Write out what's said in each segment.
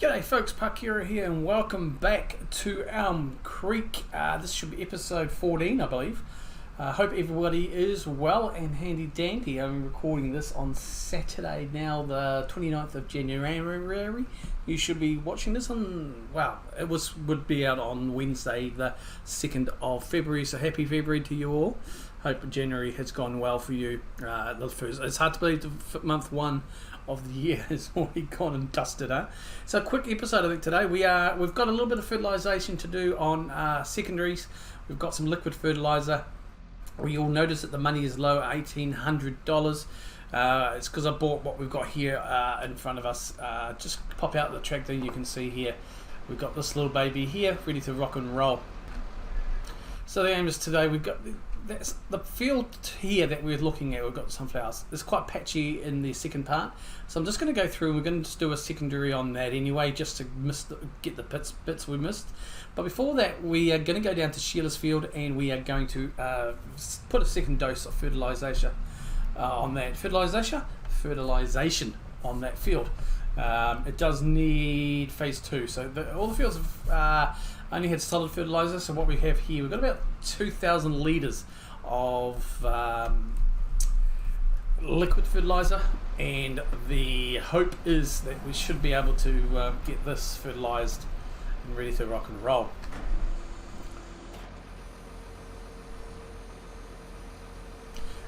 G'day folks, Parkera here and welcome back to Elmcreek. This should be episode 14 I believe. Hope everybody is well and handy dandy. I'm recording this on Saturday now, the 29th of January. You should be watching this on, well, would be out on Wednesday the 2nd of February, so happy February to you all. Hope January has gone well for you. It's hard to believe the month one of the year has already gone and dusted, huh? So a quick episode I think today. We've got a little bit of fertilization to do on secondaries. We've got some liquid fertilizer. You'll notice that the money is low, $1,800. It's because I bought what we've got here in front of us. Just pop out the tractor, you can see here we've got this little baby here ready to rock and roll. So the aim is today, we've got that's the field here that we're looking at. We've got sunflowers. It's quite patchy in the second part, so I'm just going to go through and we're going to just do a secondary on that anyway, just to get the bits we missed. But before that, we are going to go down to Sheila's field and we are going to put a second dose of fertilization on that fertilization on that field. It does need phase 2, so all the fields have only had solid fertilizer. So what we have here, we've got about 2,000 litres of liquid fertilizer, and the hope is that we should be able to get this fertilized and ready to rock and roll.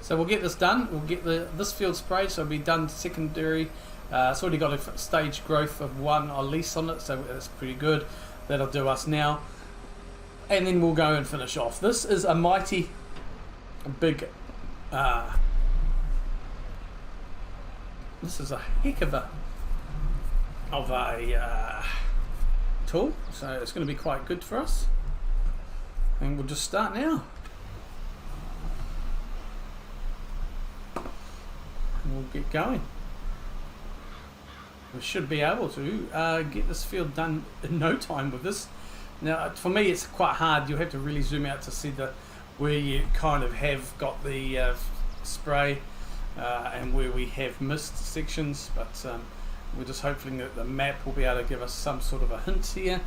So we'll get this done. We'll get this field sprayed, so it'll be done secondary. It's already got a stage growth of 1 or less on it, so that's pretty good. That'll do us now, and then we'll go and finish off. This is a mighty big this is a heck of a tool, so it's going to be quite good for us, and we'll just start now. And we'll get going. We should be able to get this field done in no time with this. Now, for me, it's quite hard. You'll have to really zoom out to see where you kind of have got the spray and where we have missed sections. But we're just hoping that the map will be able to give us some sort of a hint here.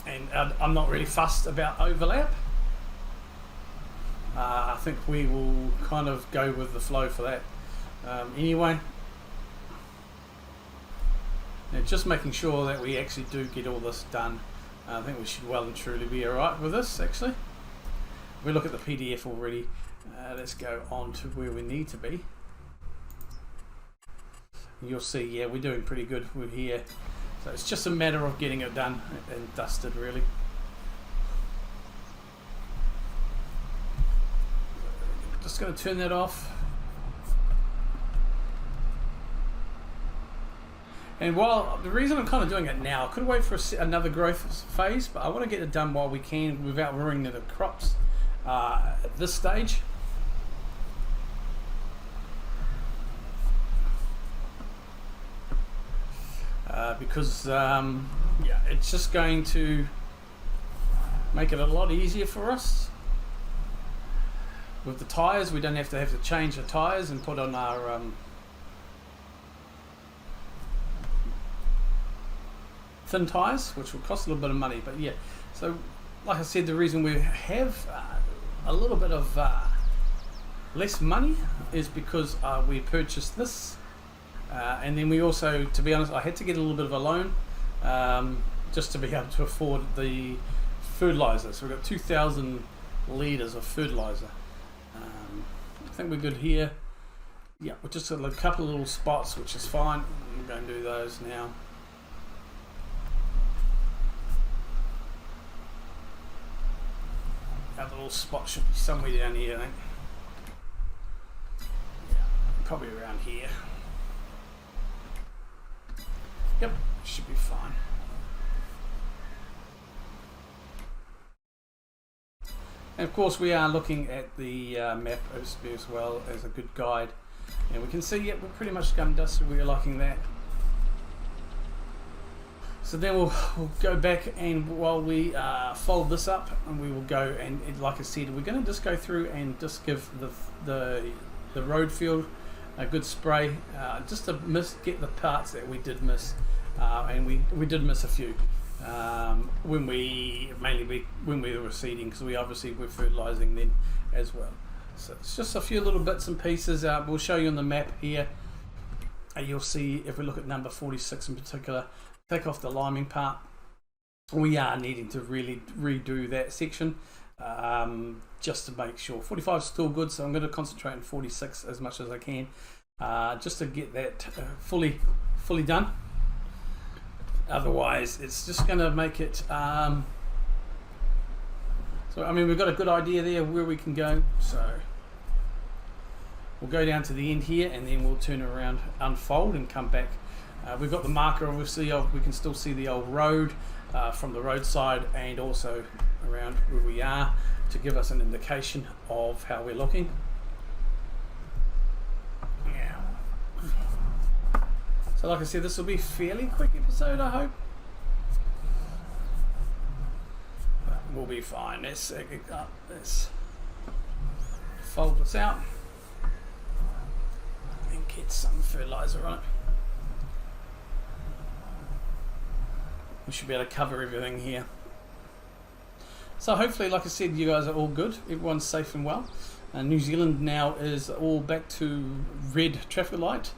And I'm not really fussed about overlap. I think we will kind of go with the flow for that anyway. Now, just making sure that we actually do get all this done. I think we should well and truly be alright with this actually. If we look at the PDF already, let's go on to where we need to be. You'll see, yeah, we're doing pretty good with here. So it's just a matter of getting it done and dusted really. Just going to turn that off. And while the reason I'm kind of doing it now, I could wait for another growth phase, but I want to get it done while we can without ruining the crops at this stage. Because yeah, it's just going to make it a lot easier for us. With the tyres, we don't have to change the tyres and put on our thin tyres, which will cost a little bit of money. But yeah, so like I said, the reason we have a little bit of less money is because we purchased this, and then we also, to be honest, I had to get a little bit of a loan just to be able to afford the fertilizer. So we've got 2,000 litres of fertilizer. I think we're good here. Yeah, we're just got a couple of little spots, which is fine. I'm going to do those now. That little spot should be somewhere down here, I think. Yeah, probably around here. Yep, should be fine. And of course we are looking at the map as well as a good guide. And we can see, yeah, we're pretty much gum dusted. We're liking that. So then we'll go back, and while we fold this up, and we will go and like I said, we're going to just go through and just give the road field a good spray, just to get the parts that we did miss. and we did miss a few when we were seeding, because we obviously were fertilizing then as well. So it's just a few little bits and pieces. We'll show you on the map here. You'll see, if we look at number 46 in particular, take off the liming part, we are needing to really redo that section, just to make sure. 45 is still good, so I'm going to concentrate on 46 as much as I can, just to get that fully done. Otherwise it's just going to make it so I mean, we've got a good idea there where we can go, so we'll go down to the end here and then we'll turn around, unfold, and come back. We've got the marker obviously of, we can still see the old road from the roadside, and also around where we are, to give us an indication of how we're looking. Yeah. So like I said, this will be a fairly quick episode, I hope. But we'll be fine. Let's fold this out and get some fertilizer on it. We should be able to cover everything here. So hopefully, like I said, you guys are all good. Everyone's safe and well. New Zealand now is all back to red traffic light.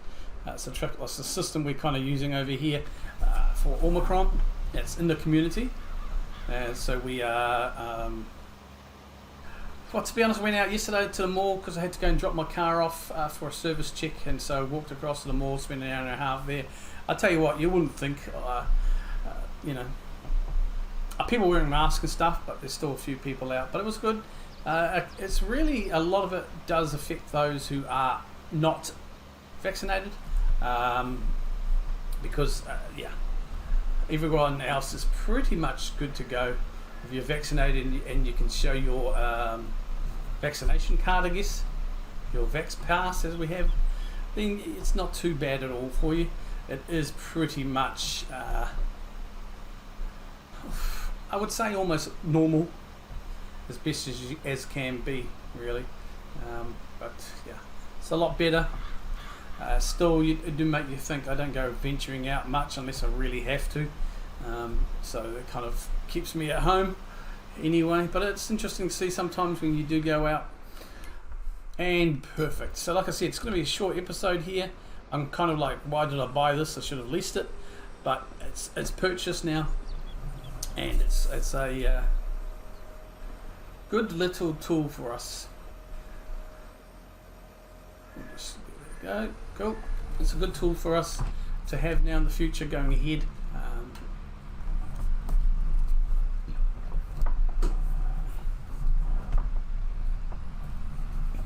So traffic light's the system we're kind of using over here for Elmcreek. It's in the community. So we are... well, to be honest, I went out yesterday to the mall because I had to go and drop my car off for a service check, and so I walked across to the mall, spent an hour and a half there. I'll tell you what, you wouldn't think... you know, people wearing masks and stuff, but there's still a few people out, but it was good. It's really, a lot of it does affect those who are not vaccinated, because yeah, everyone else is pretty much good to go. If you're vaccinated and you can show your vaccination card, I guess, your Vax Pass as we have, then it's not too bad at all for you. It is pretty much I would say almost normal, as best as can be, really. But yeah, it's a lot better. Still, it do make you think. I don't go venturing out much unless I really have to, so it kind of keeps me at home anyway. But it's interesting to see sometimes when you do go out. And perfect. So like I said, it's going to be a short episode here. I'm kind of like, why did I buy this? I should have leased it, but it's purchased now. And it's a good little tool for us. There we go. Cool. It's a good tool for us to have now in the future going ahead.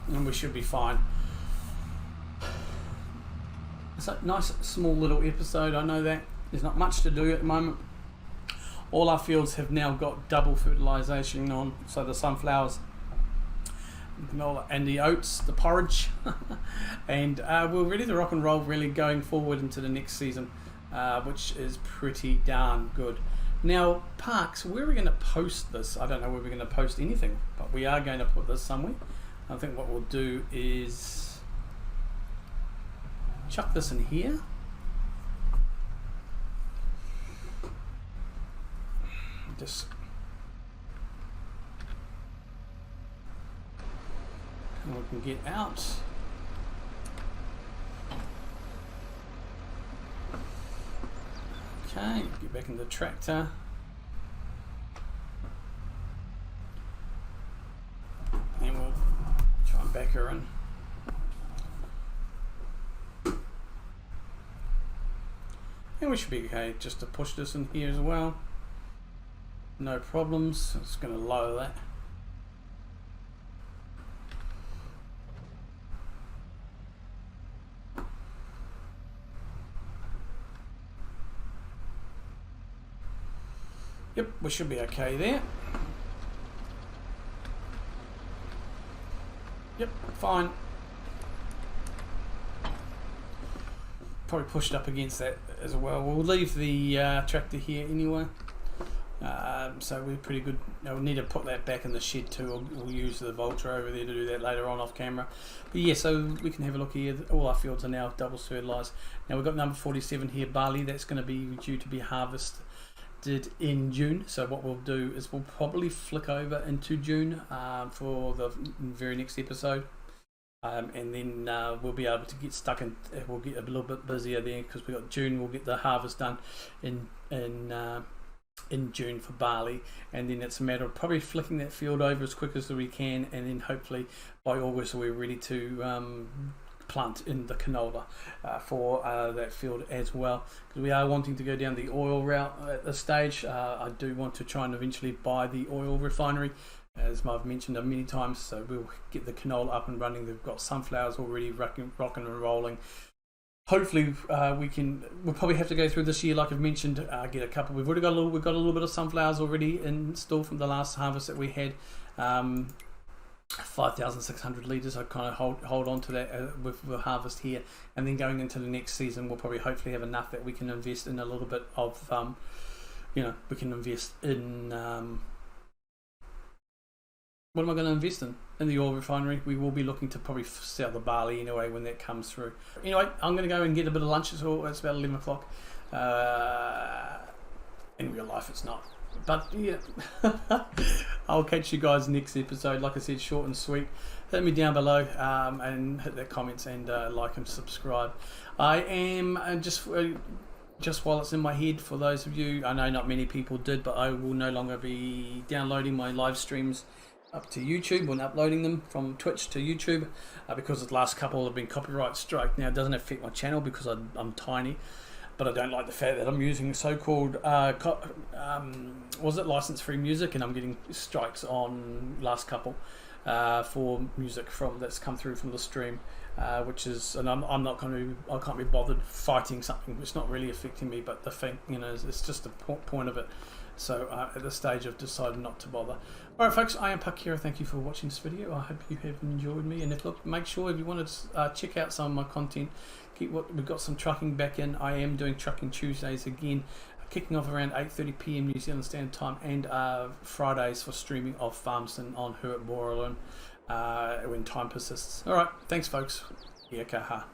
And we should be fine. It's a nice small little episode. I know that there's not much to do at the moment. All our fields have now got double fertilization on, so the sunflowers, canola, and the oats, the porridge, and we're ready to rock and roll, really going forward into the next season, which is pretty darn good. Now, Parks, where are we going to post this? I don't know where we're going to post anything, but we are going to put this somewhere. I think what we'll do is chuck this in here. Just and we can get out. Okay, get back in the tractor. And we'll try and back her in. And we should be okay just to push this in here as well. No problems. It's going to lower that. Yep, we should be okay there. Yep, fine. Probably pushed up against that as well. We'll leave the tractor here anyway. So we're pretty good. We'll need to put that back in the shed too. We'll use the Vulture over there to do that later on off camera. But yeah, so we can have a look here. All our fields are now double fertilised. Now we've got number 47 here, barley. That's going to be due to be harvested in June. So what we'll do is we'll probably flick over into June for the very next episode. And then we'll be able to get stuck in. We'll get a little bit busier there because we got June. We'll get the harvest done in June for barley, and then it's a matter of probably flicking that field over as quick as we can, and then hopefully by August we're ready to plant in the canola for that field as well, because we are wanting to go down the oil route at this stage. I do want to try and eventually buy the oil refinery, as I've mentioned many times, so we'll get the canola up and running. They've got sunflowers already rocking and rolling. Hopefully we'll probably have to go through this year, like I've mentioned, get a couple. We've got a little bit of sunflowers already installed from the last harvest that we had. 5,600 litres. I kind of hold on to that with the harvest here, and then going into the next season we'll probably hopefully have enough that we can invest in a little bit of we can invest in what am I going to invest in? In the oil refinery. We will be looking to probably sell the barley anyway when that comes through. Anyway, I'm going to go and get a bit of lunch. It's about 11 o'clock. In real life it's not. But yeah, I'll catch you guys next episode. Like I said, short and sweet. Hit me down below and hit that comments and like and subscribe. I am just while it's in my head, for those of you, I know not many people did, but I will no longer be downloading my live streams up to YouTube when uploading them from Twitch to YouTube because the last couple have been copyright strike. Now it doesn't affect my channel because I'm tiny, but I don't like the fact that I'm using so-called was it license-free music, and I'm getting strikes on last couple for music that's come through from the stream, which is, and I'm not going to, I can't be bothered fighting something which not really affecting me, but the thing, it's just the point of it. So at this stage I've decided not to bother. Alright folks, I am Parkera. Thank you for watching this video. I hope you have enjoyed me, and make sure if you want to check out some of my content, we've got some trucking back in. I am doing Trucking Tuesdays again, kicking off around 8:30 PM New Zealand Standard Time, and Fridays for streaming of Farmston on Hurt Borrelin when time persists. Alright, thanks folks. Yeah, kaha.